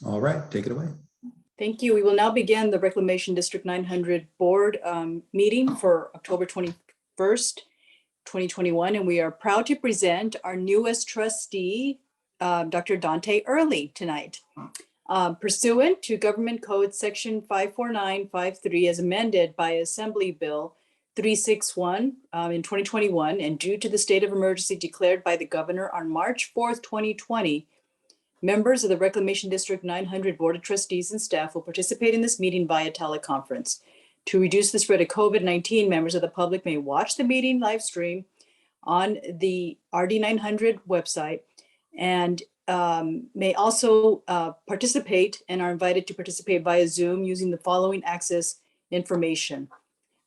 All right, take it away. Thank you. We will now begin the Reclamation District 900 Board meeting for October 21st, 2021. And we are proud to present our newest trustee, Dr. Dante Early tonight. Pursuant to Government Code Section 54953 as amended by Assembly Bill 361 in 2021, and due to the state of emergency declared by the governor on March 4th, 2020, members of the Reclamation District 900 Board of Trustees and staff will participate in this meeting via teleconference. To reduce the spread of COVID-19, members of the public may watch the meeting live stream on the RD900 website and may also participate and are invited to participate via Zoom using the following access information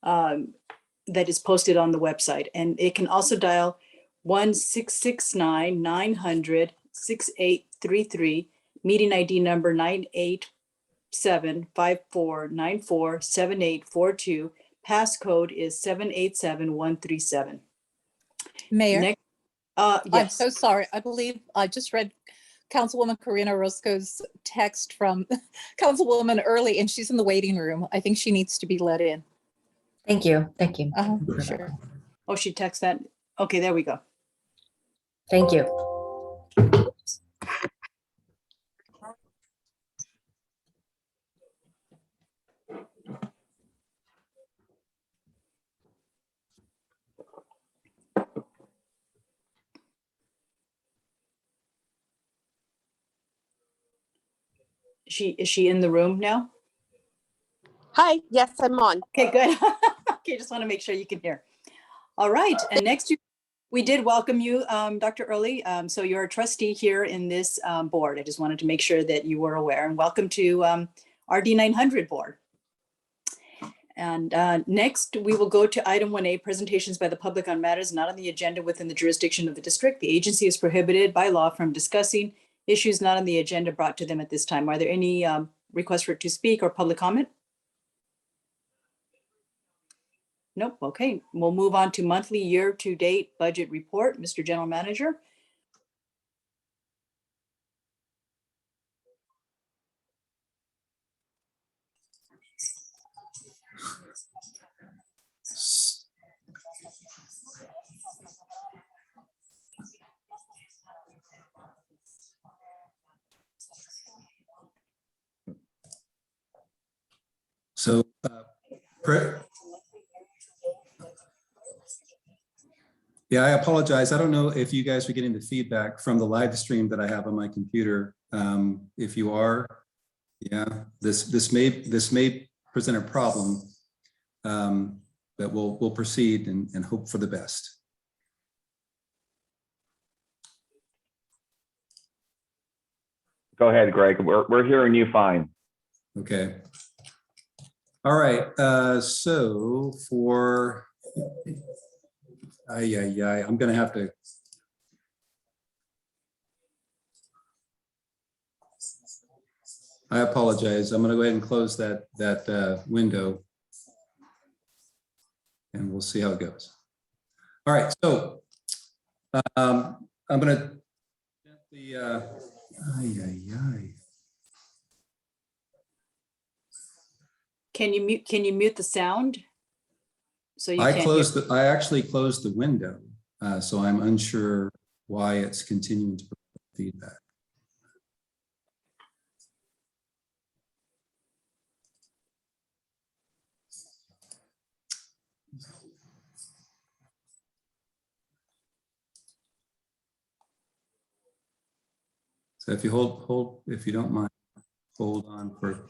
that is posted on the website. And it can also dial 1-669-900-6833, meeting ID number 987-5494-7842. Passcode is 787137. Mayor, Next, I'm yes. so sorry. I believe I just read Councilwoman Karina Roscoe's text from Councilwoman Early, and she's in the waiting room. I think she needs to be let in. Thank you. Thank you. Sure. Oh, she texted that. Okay, there we go. Thank you. Is she in the room now? Hi, yes, I'm on. Okay, good. Okay, just want to make sure you can hear. All right, and next we did welcome you, Dr. Early. So you're a trustee here in this board. I just wanted to make sure that you were aware, and welcome to RD900 board. And next we will go to item 1A, presentations by the public on matters not on the agenda within the jurisdiction of the district. The agency is prohibited by law from discussing issues not on the agenda brought to them at this time. Are there any requests to speak or public comment? Nope. Okay, we'll move on to monthly year-to-date budget report. Mr. General Manager. So, yeah, I apologize. I don't know if you guys are getting the feedback from the live stream that I have on my computer. If you are, yeah, this may present a problem, but we'll proceed and hope for the best. Go ahead, Greg. We're hearing you fine. Okay. All right. So for I'm going to have to. I apologize. I'm going to go ahead and close that window, and we'll see how it goes. All right. So I'm going to the. Can you mute the sound? So you I actually closed the window, so I'm unsure why it's continuing to provide feedback. So if you if you don't mind, hold on for.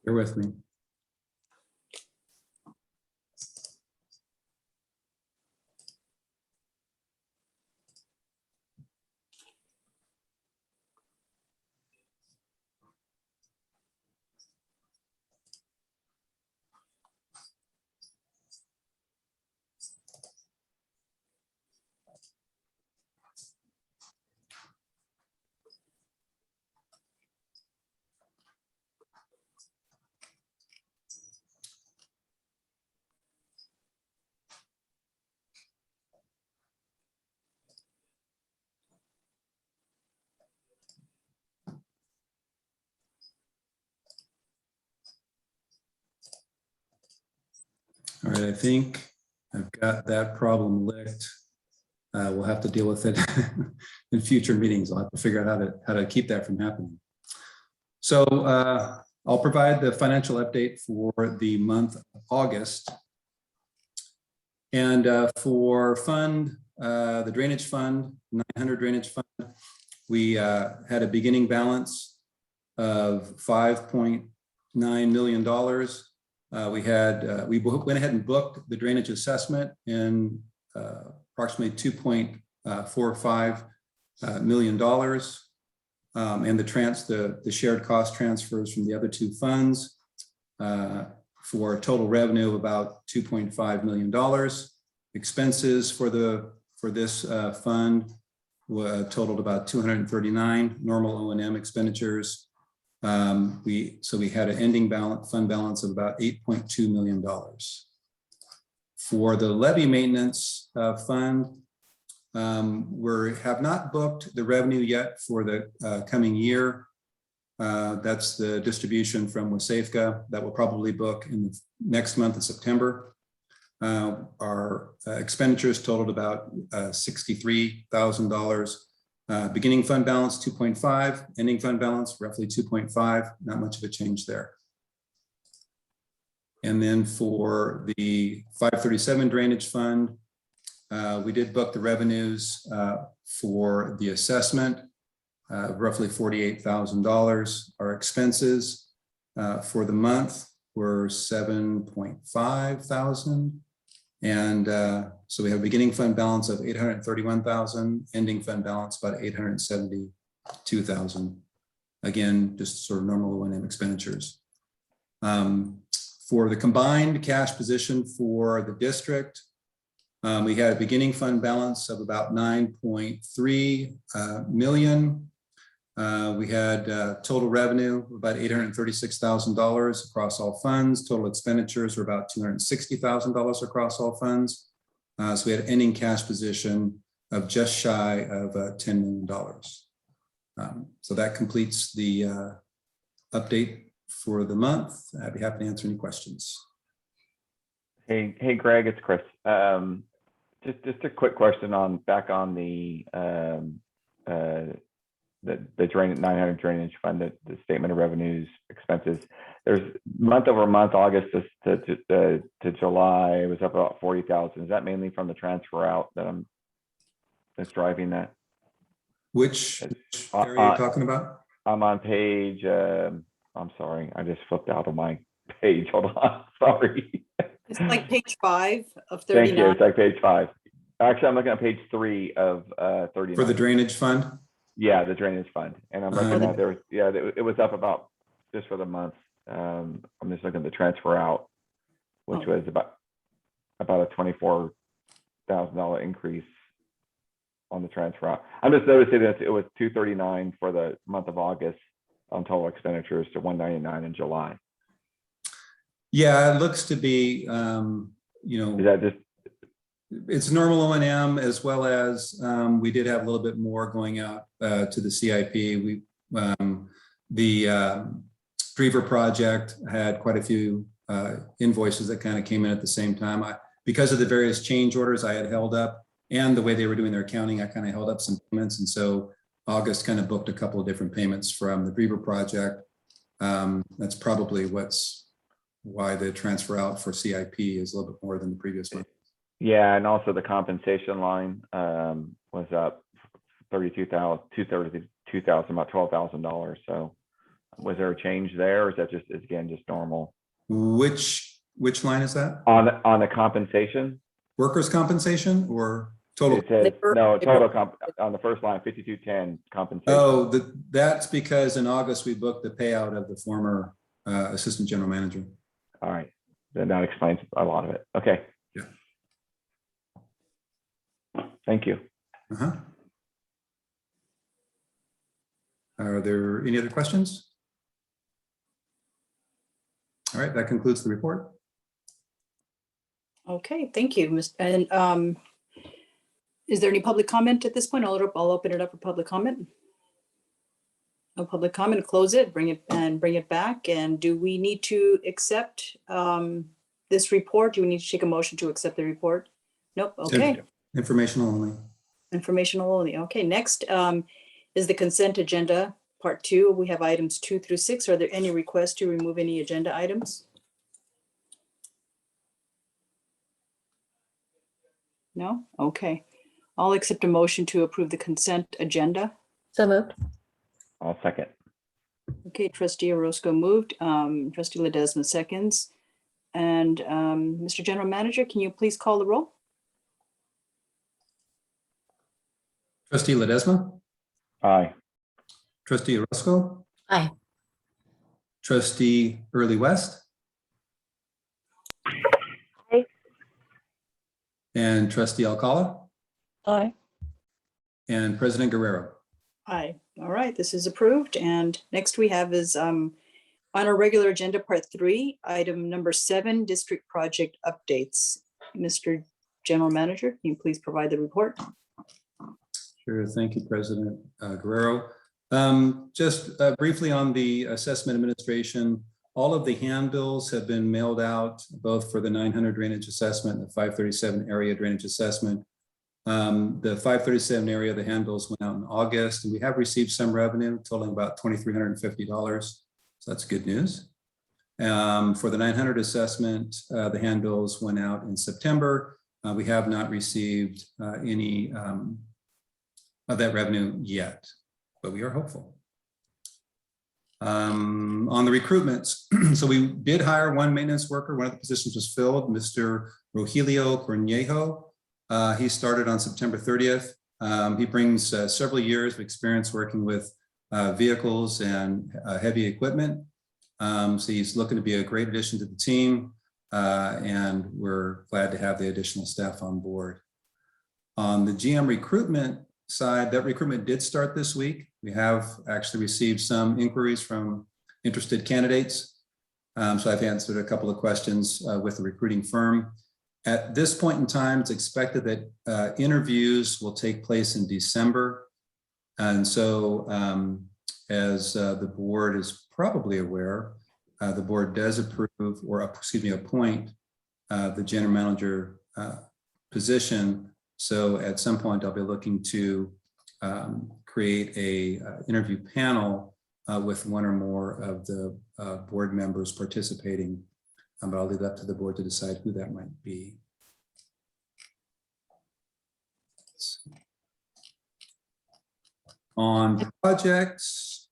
Bear with me. but I think I've got that problem licked. We'll have to deal with it in future meetings. I'll have to figure out how to keep that from happening. So I'll provide the financial update for the month of August. And for the drainage fund, 900 drainage fund, we had a beginning balance of $5.9 million. We went ahead and booked the drainage assessment in approximately $2.45 million. And the shared cost transfers from the other two funds for a total revenue of about $2.5 million. Expenses for this fund totaled about 239 normal O&M expenditures. So we had an ending fund balance of about $8.2 million. For the levy maintenance fund, we have not booked the revenue yet for the coming year. That's the distribution from Wasafka that we'll probably book in the next month of September. Our expenditures totaled about $63,000. Beginning fund balance 2.5, ending fund balance roughly 2.5, not much of a change there. And then for the 537 drainage fund, we did book the revenues for the assessment, roughly $48,000. Our expenses for the month were $7.5 thousand. And so we have a beginning fund balance of $831,000, ending fund balance about $872,000. Again, just sort of normal O&M expenditures. For the combined cash position for the district, we had a beginning fund balance of about $9.3 million. We had total revenue of about $836,000 across all funds. Total expenditures were about $260,000 across all funds. So we had an ending cash position of just shy of $10 million. So that completes the update for the month. I'd be happy to answer any questions. Hey, Greg, it's Chris. Just a quick question back on the drain 900 drainage fund, the statement of revenues, expenses. There's month over month, August to July, it was up about 40,000. Is that mainly from the transfer out that's driving that? Which area are you talking about? I'm on page, I'm sorry, I just flipped out of my page. Hold on, sorry. It's like page 5 of Thank 39. you, it's like page 5. Actually, I'm looking at page 3 of 39. For the drainage fund? Yeah, the drainage fund. And I'm looking at it was up about just for the month. I'm just looking at the transfer out, which was about a $24,000 increase on the transfer out. I'm just noticing that it was 239 for the month of August on total expenditures to 199 in July. Yeah, it looks to be, Is that just it's normal O&M, as well as we did have a little bit more going out to the CIP. The Drever project had quite a few invoices that kind of came in at the same time. Because of the various change orders I had held up and the way they were doing their accounting, I kind of held up some payments. And so August kind of booked a couple of different payments from the Drever project. That's probably why the transfer out for CIP is a little bit more than the previous one. Yeah, and also the compensation line was up 232,000, about $12,000. So was there a change there, or is that just normal? Which line is that? On the compensation? Workers' compensation or total? It says total comp on the first line, 5210 compensation. Oh, that's because in August we booked the payout of the former assistant general manager. All right, then that explains a lot of it. Okay. Yeah. Thank you. Are there any other questions? All right, that concludes the report. Okay, thank you. And is there any public comment at this point? I'll open it up for public comment. No public comment, close it, bring it back. And do we need to accept the this report? Do we need to take a motion to accept the report? Nope, okay. Informational only. Informational only. Okay, next is the consent agenda, part 2. We have items 2 through 6. Are there any requests to remove any agenda items? No? Okay. I'll accept a motion to approve the consent agenda. So moved. I'll second. Okay, trustee Orozco moved, trustee Ledesma seconds. And Mr. General Manager, can you please call the roll? Trustee Ledesma, Aye. trustee Orozco, Aye. trustee Early West. Aye. And trustee Alcala Aye. and President Guerrero. Aye. All right, this is approved. And next we have is on our regular agenda, part 3, item number 7, district project updates. Mr. General Manager, can you please provide the report? Sure, thank you, President Guerrero. Just briefly on the assessment administration, all of the handbills have been mailed out, both for the 900 drainage assessment and the 537 area drainage assessment. The 537 area, the handbills went out in August, and we have received some revenue totaling about $2,350. So that's good news. For the 900 assessment, the handbills went out in September. We have not received any of that revenue yet, but we are hopeful. On the recruitments, so we did hire one maintenance worker. One of the positions was filled, Mr. Rogelio Cornejo. He started on September 30th. He brings several years of experience working with vehicles and heavy equipment. So he's looking to be a great addition to the team, and we're glad to have the additional staff on board. On the GM recruitment side, that recruitment did start this week. We have actually received some inquiries from interested candidates. So I've answered a couple of questions with the recruiting firm. At this point in time, it's expected that interviews will take place in December. And so as the board is probably aware, the board does approve, or excuse me, appoint the general manager position. So at some point, I'll be looking to create a interview panel with one or more of the board members participating. But I'll leave that to the board to decide who that might be. On projects,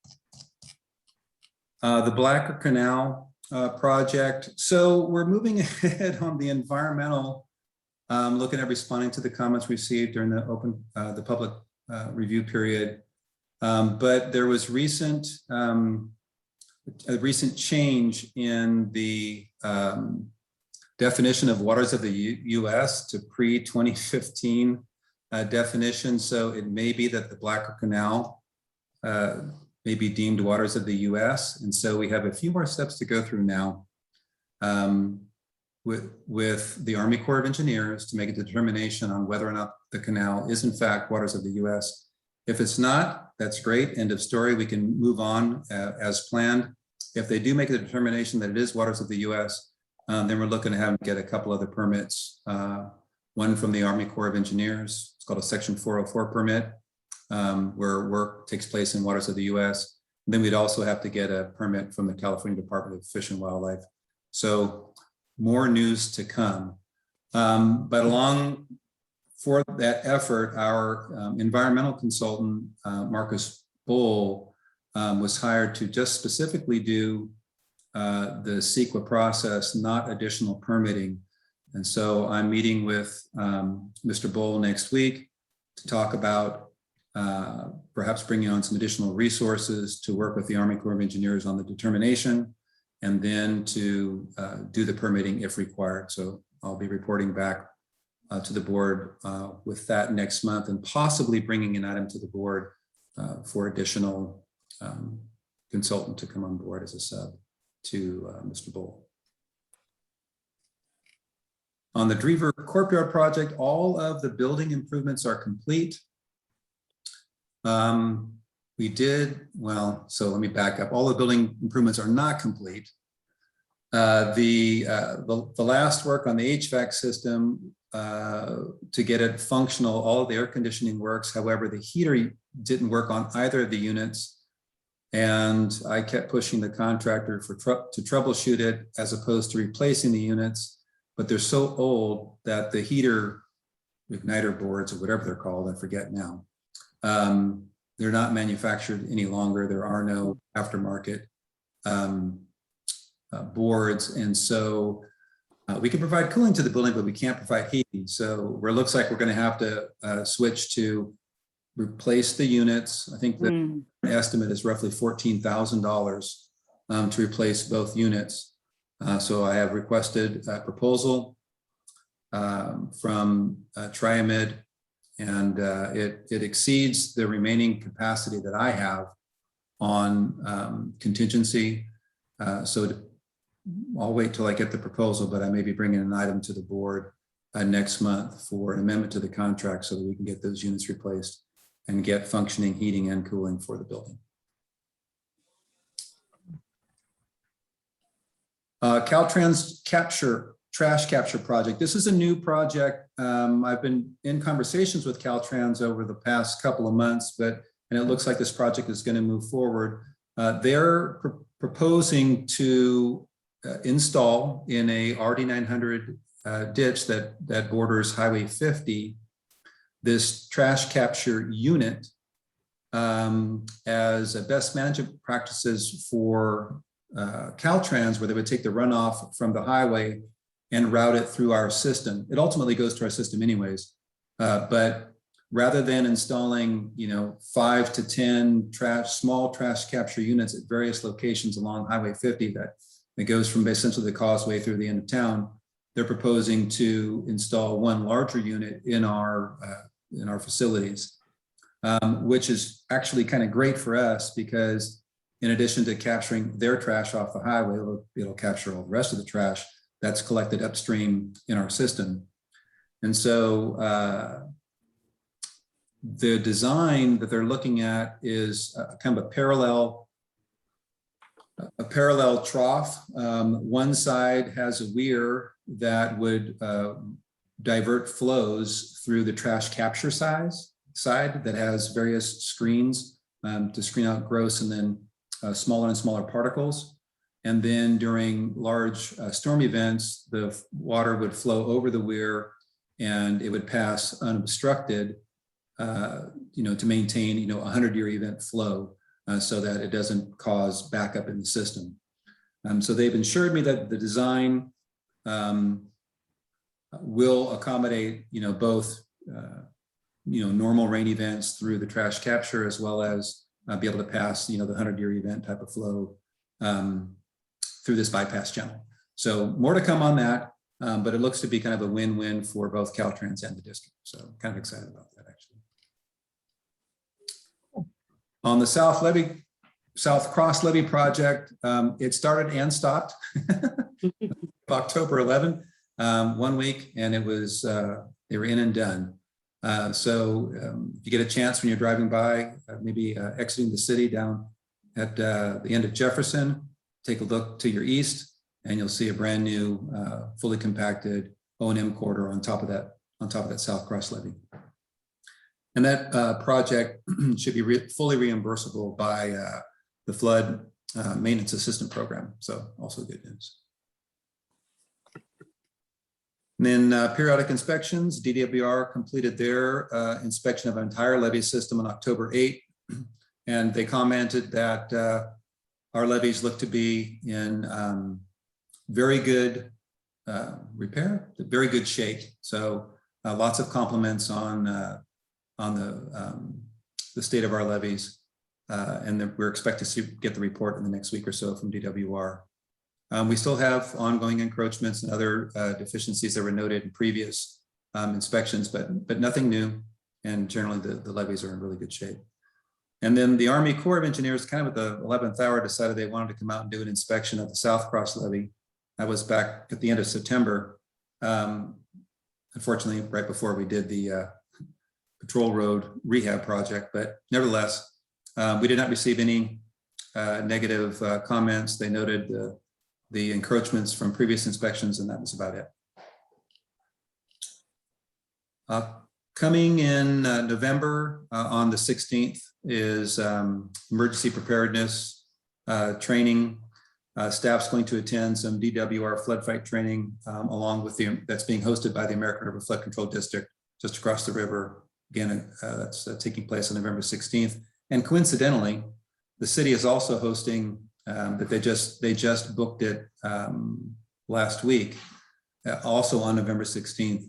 the Blacker Canal project. So we're moving ahead on the environmental, looking at responding to the comments received during the public review period. But there was a recent change in the definition of waters of the U.S. to pre-2015 definition. So it may be that the Blacker Canal may be deemed waters of the U.S. And so we have a few more steps to go through now with the Army Corps of Engineers to make a determination on whether or not the canal is in fact waters of the U.S. If it's not, that's great, end of story. We can move on as planned. If they do make a determination that it is waters of the U.S., then we're looking to have them get a couple other permits. One from the Army Corps of Engineers, it's called a Section 404 permit, where work takes place in waters of the U.S. And then we'd also have to get a permit from the California Department of Fish and Wildlife. So more news to come. But along for that effort, our environmental consultant, Marcus Bull, was hired to just specifically do the CEQA process, not additional permitting. And so I'm meeting with Mr. Bull next week to talk about perhaps bringing on some additional resources to work with the Army Corps of Engineers on the determination, and then to do the permitting if required. So I'll be reporting back to the board with that next month, and possibly bringing an item to the board for additional consultant to come on board as a sub to Mr. Bull. On the Drever Courtyard project, all of the building improvements are complete. We did, well, so let me back up. All the building improvements are not complete. The last work on the HVAC system to get it functional, all of the air conditioning works. However, the heater didn't work on either of the units. And I kept pushing the contractor to troubleshoot it as opposed to replacing the units. But they're so old that the heater igniter boards or whatever they're called, I forget now. They're not manufactured any longer. There are no aftermarket boards. And so we can provide cooling to the building, but we can't provide heating. So it looks like we're going to have to switch to replace the units. I think the estimate is roughly $14,000 to replace both units. So I have requested a proposal from Triamid, and it exceeds the remaining capacity that I have on contingency. I'll wait till I get the proposal, but I may be bringing an item to the board next month for an amendment to the contract so that we can get those units replaced and get functioning heating and cooling for the building. Caltrans trash capture project. This is a new project. I've been in conversations with Caltrans over the past couple of months, and it looks like this project is going to move forward. They're proposing to install in a RD900 ditch that borders Highway 50, this trash capture unit as a best management practices for Caltrans, where they would take the runoff from the highway and route it through our system. It ultimately goes to our system anyways, but rather than installing 5 to 10 small trash capture units at various locations along Highway 50 that it goes from essentially the causeway through the end of town, they're proposing to install one larger unit in our facilities, which is actually kind of great for us because in addition to capturing their trash off the highway, it'll capture all the rest of the trash that's collected upstream in our system. And so the design that they're looking at is kind of a parallel trough. One side has a weir that would divert flows through the trash capture side that has various screens to screen out gross and then smaller and smaller particles. And then during large storm events, the water would flow over the weir and it would pass unobstructed, to maintain, a 100-year event flow so that it doesn't cause backup in the system. So they've assured me that the design will accommodate, both, normal rain events through the trash capture as well as be able to pass, the 100-year event type of flow through this bypass channel. So more to come on that, but it looks to be kind of a win-win for both Caltrans and the district. So kind of excited about that actually. On the South Cross Levee project, it started and stopped October 11, 1 week, and it was, they were in and done. So if you get a chance when you're driving by, maybe exiting the city down at the end of Jefferson, take a look to your east and you'll see a brand new fully compacted O&M corridor on top of that South Cross Levee. And that project should be fully reimbursable by the Flood Maintenance Assistance Program. So also good news. And then periodic inspections, DWR completed their inspection of an entire levee system on October 8. And they commented that our levees look to be in very good repair, very good shape. So lots of compliments on the state of our levees. And then we're expected to get the report in the next week or so from DWR. We still have ongoing encroachments and other deficiencies that were noted in previous inspections, but nothing new. And generally the levees are in really good shape. And then the Army Corps of Engineers, kind of at the 11th hour, decided they wanted to come out and do an inspection of the South Cross Levee. That was back at the end of September. Unfortunately, right before we did the patrol road rehab project, but nevertheless, we did not receive any negative comments. They noted the encroachments from previous inspections, and that was about it. Coming in November on the 16th is emergency preparedness training. Staff's going to attend some DWR flood fight training along with that's being hosted by the American River Flood Control District just across the river. Again, that's taking place on November 16th. And coincidentally, the city is also hosting that they just booked it last week, also on November 16th,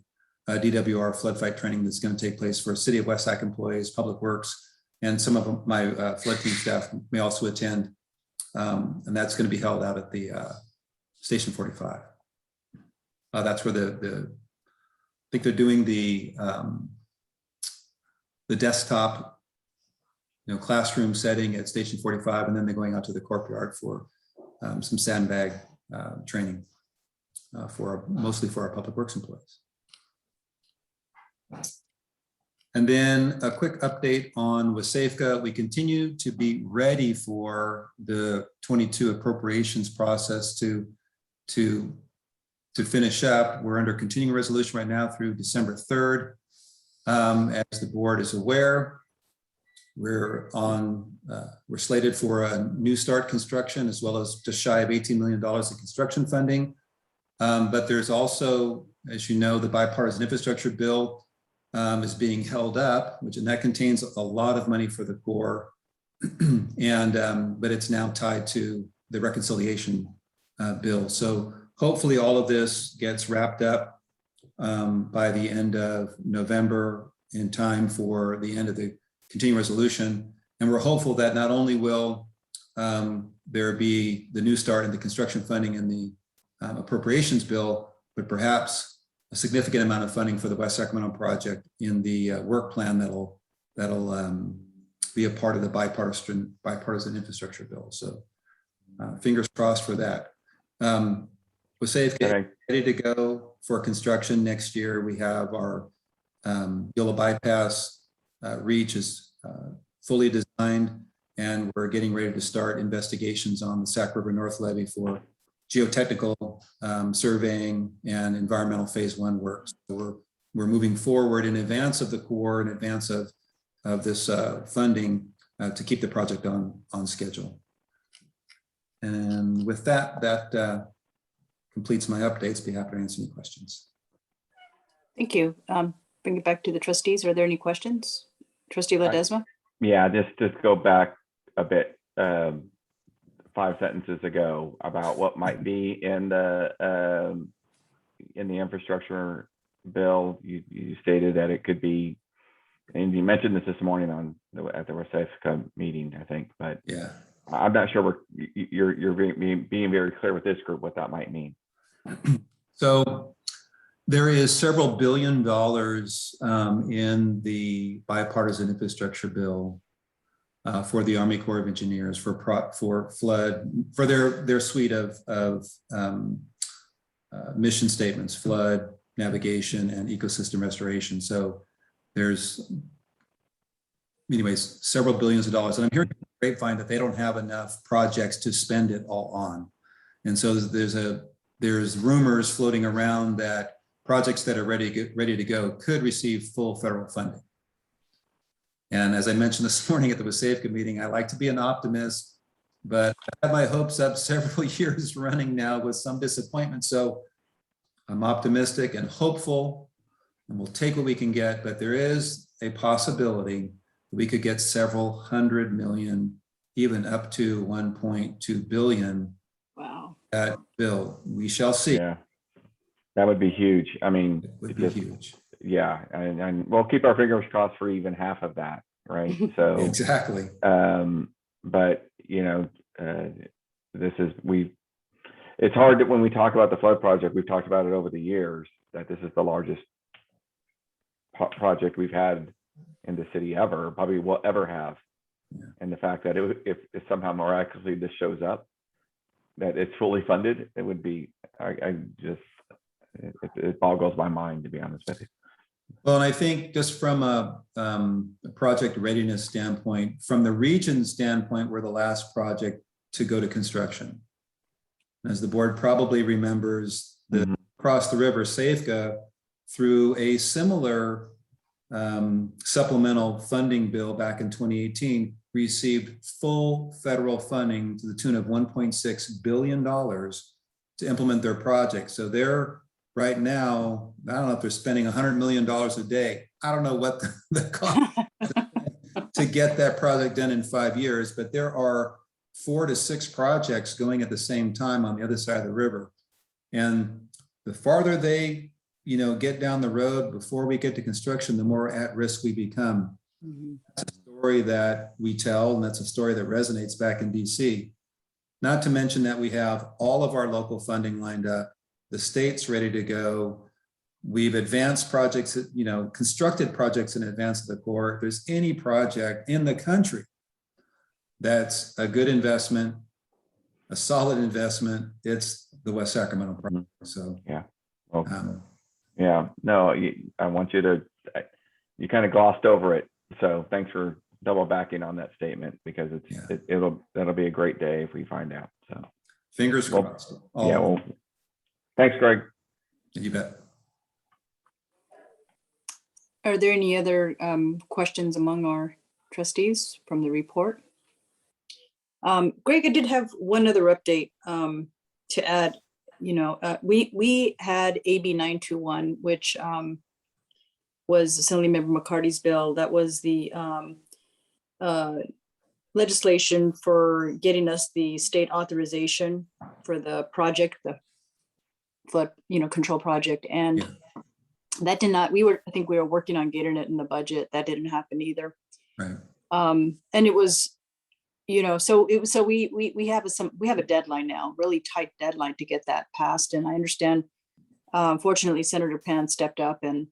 DWR flood fight training that's going to take place for City of West Sac employees, Public Works, and some of my flood team staff may also attend. And that's going to be held out at the Station 45. That's where I think they're doing the desktop, classroom setting at Station 45, and then they're going out to the courtyard for some sandbag training mostly for our Public Works employees. And then a quick update on WSAFCA. We continue to be ready for the 22 appropriations process to finish up. We're under continuing resolution right now through December 3rd. As the board is aware, we're slated for a new start construction as well as just shy of $18 million in construction funding. But there's also, as you know, the bipartisan infrastructure bill is being held up, and that contains a lot of money for the Corps, but it's now tied to the reconciliation bill. So hopefully all of this gets wrapped up by the end of November in time for the end of the continuing resolution. And we're hopeful that not only will there be the new start in the construction funding in the appropriations bill, but perhaps a significant amount of funding for the West Sacramento project in the work plan that'll be a part of the bipartisan infrastructure bill. So fingers crossed for that. WSAFCA ready to go for construction next year. We have our Yola bypass reach is fully designed, and we're getting ready to start investigations on the Sac River North levee for geotechnical surveying and environmental phase 1 work. So we're moving forward in advance of the Corps, in advance of this funding to keep the project on schedule. And with that completes my updates. Be happy to answer any questions. Thank you. Bring it back to the trustees. Are there any questions? Trustee Ledesma? Yeah, just go back a bit. 5 sentences ago about what might be in the infrastructure bill. You stated that it could be, and you mentioned this morning at the WSAFCA meeting, I think, but yeah, I'm not sure you're being very clear with this group what that might mean. So there is several $billion in the bipartisan infrastructure bill for the Army Corps of Engineers for flood, for their suite of mission statements: flood, navigation, and ecosystem restoration. So there's, anyways, several billions of dollars. And I'm hearing from the grapevine that they don't have enough projects to spend it all on. And so there's rumors floating around that projects that are ready to go could receive full federal funding. And as I mentioned this morning at the WSAFCA meeting, I like to be an optimist, but I had my hopes up several years running now with some disappointment. So I'm optimistic and hopeful, and we'll take what we can get, but there is a possibility we could get several $100 million, even up to 1.2 billion. Wow. That bill. We shall see. Yeah, that would be huge. I mean, It would be huge. Yeah, and we'll keep our fingers crossed for even half of that, right? So Exactly. But it's hard that when we talk about the flood project, we've talked about it over the years, that this is the largest project we've had in the city ever, probably will ever have. Yeah. And the fact that if somehow miraculously this shows up, that it's fully funded, it would be, it boggles my mind, to be honest with you. Well, and I think just from a project readiness standpoint, from the region standpoint, we're the last project to go to construction. As the board probably remembers, the Mhm. across the river, Safeco, through a similar supplemental funding bill back in 2018, received full federal funding to the tune of $1.6 billion to implement their project. So they're right now, I don't know if they're spending $100 million a day. I don't know what the cost to get that project done in 5 years, but there are 4 to 6 projects going at the same time on the other side of the river. And the farther they, get down the road before we get to construction, the more at risk we become. Mhm. That's a story that we tell, and that's a story that resonates back in DC. Not to mention that we have all of our local funding lined up, the state's ready to go. We've advanced projects, constructed projects in advance of the Corps. If there's any project in the country that's a good investment, a solid investment, it's the West Sacramento project. So, Yeah. Well, um, yeah, no, I want you to, you kind of glossed over it. So thanks for double backing on that statement, because that'll be a great day if we find out. So fingers Well, crossed. yeah, well, thanks, Greg. You bet. Are there any other questions among our trustees from the report? Greg, I did have one other update to add. We had AB 921, which was Assemblymember McCarty's bill. That was the legislation for getting us the state authorization for the project, the flood, control project. And Yeah. that did not, I think we were working on getting it in the budget. That didn't happen either. Right. And it was, so we have a deadline now, really tight deadline to get that passed. And I understand, fortunately, Senator Pan stepped up and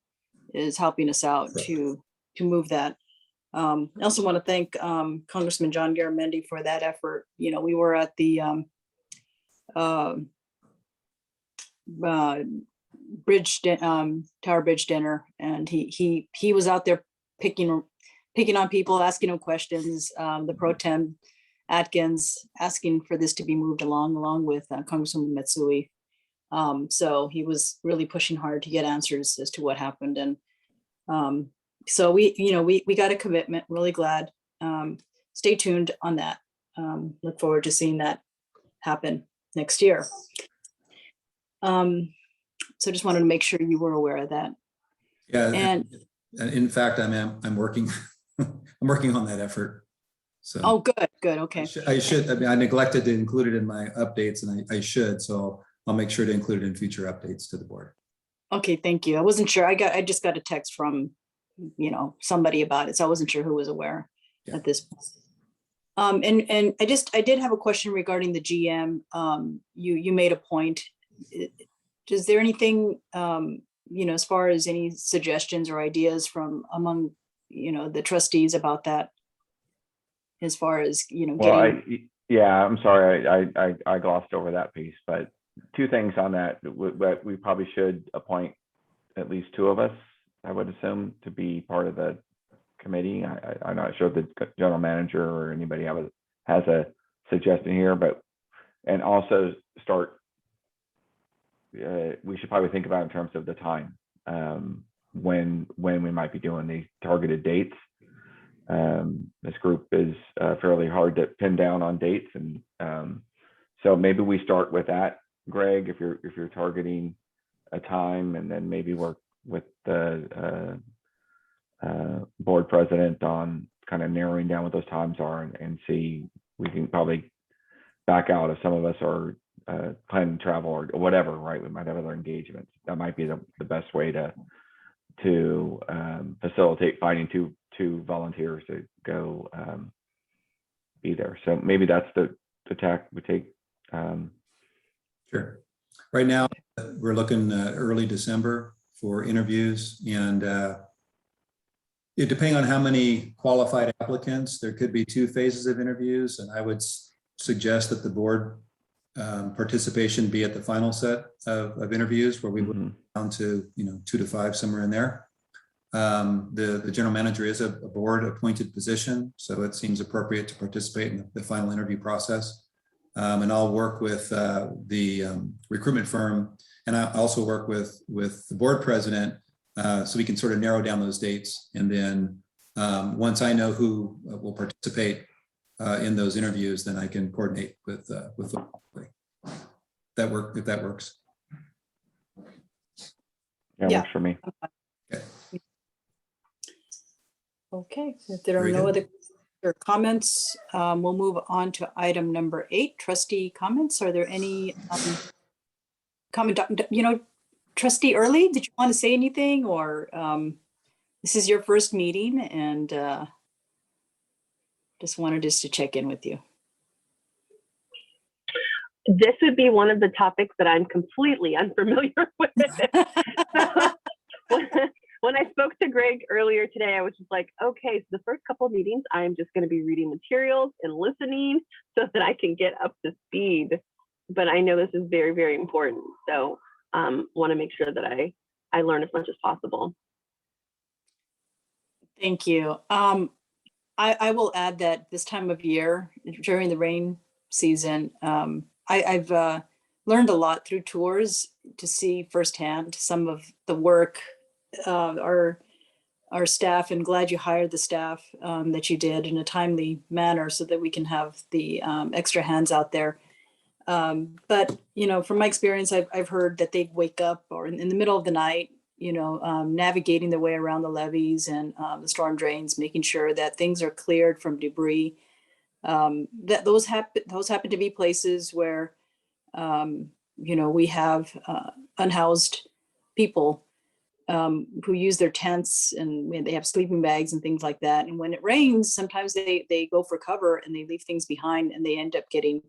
is helping us out to move that. I also want to thank Congressman John Garamendi for that effort. We were at the Tower Bridge dinner, and he was out there picking on people, asking them questions. The pro tem Atkins asking for this to be moved along with Congresswoman Metsui. So he was really pushing hard to get answers as to what happened. And so we got a commitment, really glad. Stay tuned on that. Look forward to seeing that happen next year. So just wanted to make sure you were aware of that. Yeah. And in fact, I'm working, I'm working on that effort. So. oh, good. Okay. I should. I mean, I neglected to include it in my updates, and I should. So I'll make sure to include it in future updates to the board. Okay, thank you. I wasn't sure. I just got a text from, somebody about it, so I wasn't sure who was aware at this point. And I did have a question regarding the GM. You made a point. Is there anything, as far as any suggestions or ideas from among, the trustees about that? As far as, Well, I'm sorry, I glossed over that piece, but 2 things on that. We probably should appoint at least 2 of us, I would assume, to be part of the committee. I'm not sure if the general manager or anybody has a suggestion here, and also start, we should probably think about in terms of the time, when we might be doing these targeted dates. This group is fairly hard to pin down on dates, and so maybe we start with that, Greg, if you're targeting a time, and then maybe work with the board president on kind of narrowing down what those times are, and see, we can probably back out if some of us are planning to travel or whatever, right? We might have other engagements. That might be the best way to facilitate finding two volunteers to go be there. So maybe that's the tack we take. Sure. Right now, we're looking early December for interviews, and depending on how many qualified applicants, there could be 2 phases of interviews, and I would suggest that the board participation be at the final set of interviews, where we would down to 2 to 5, somewhere in there. The general manager is a board appointed position, so it seems appropriate to participate in the final interview process. And I'll work with the recruitment firm, and I also work with the board president, so we can sort of narrow down those dates. And then once I know who will participate in those interviews, then I can coordinate with that work, if that works. Yeah, Yeah. works for me. Okay, if there are Very no good. other comments, we'll move on to item number 8, trustee comments. Are there any comment, trustee Early, did you want to say anything, or this is your first meeting, and just wanted to check in with you. This would be one of the topics that I'm completely unfamiliar with. When I spoke to Greg earlier today, I was just like, okay, so the first couple of meetings, I'm just going to be reading materials and listening so that I can get up to speed. But I know this is very, very important. So want to make sure that I learn as much as possible. Thank you. I will add that this time of year, during the rain season, I've learned a lot through tours to see firsthand some of the work our staff, and glad you hired the staff that you did in a timely manner so that we can have the extra hands out there. But, from my experience, I've heard that they wake up or in the middle of the night, navigating their way around the levees and the storm drains, making sure that things are cleared from debris. That those happen to be places where, we have unhoused people who use their tents, and they have sleeping bags and things like that. And when it rains, sometimes they go for cover and they leave things behind, and they end up getting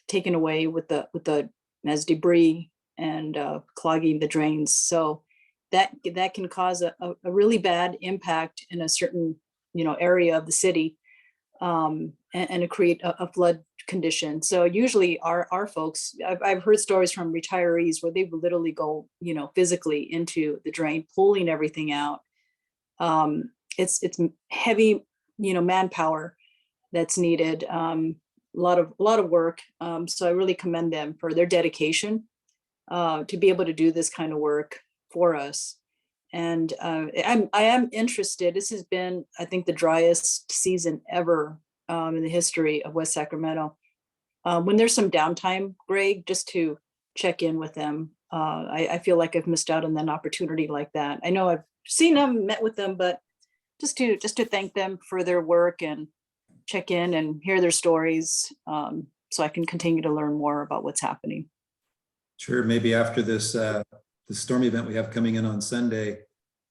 taken away with the as debris and clogging the drains. So that can cause a really bad impact in a certain area of the city, and to create a flood condition. So usually our folks, I've heard stories from retirees where they would literally go, physically into the drain, pulling everything out. It's heavy, manpower that's needed. A lot of work. So I really commend them for their dedication to be able to do this kind of work for us. And I am interested. This has been, I think, the driest season ever in the history of West Sacramento. When there's some downtime, Greg, just to check in with them. I feel like I've missed out on an opportunity like that. I know I've seen them, met with them, but just to thank them for their work and check in and hear their stories, so I can continue to learn more about what's happening. Sure. Maybe after this the storm event we have coming in on Sunday,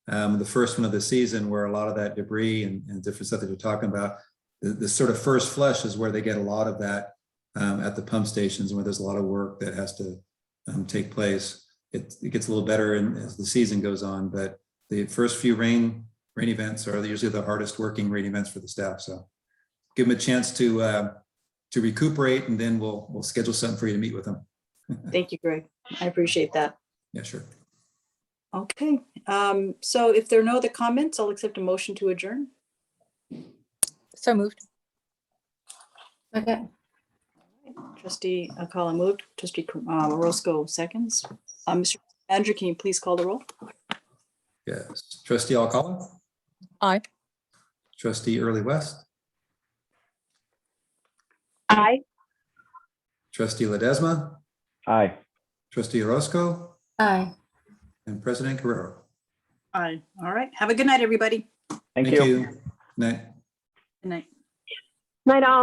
the first one of the season, where a lot of that debris and different stuff that you're talking about, the sort of first flush is where they get a lot of that at the pump stations, where there's a lot of work that has to take place. It gets a little better as the season goes on, but the first few rain events are usually the hardest working rain events for the staff. So give them a chance to recuperate, and then we'll schedule something for you to meet with them. Thank you, Greg. I appreciate that. Yeah, sure. Okay. So if there are no other comments, I'll accept a motion to adjourn. So moved. Okay. Trustee Alcala moved. Trustee Orozco seconds. Mr. Andrew, can you please call the roll? Yes. Trustee Alcala. Aye. Trustee Early West. Aye. Trustee Ledesma. Aye. Trustee Orozco. Aye. And President Guerrero. Aye. All right. Have a good night, everybody. Thank you. Night. Good night. Night all.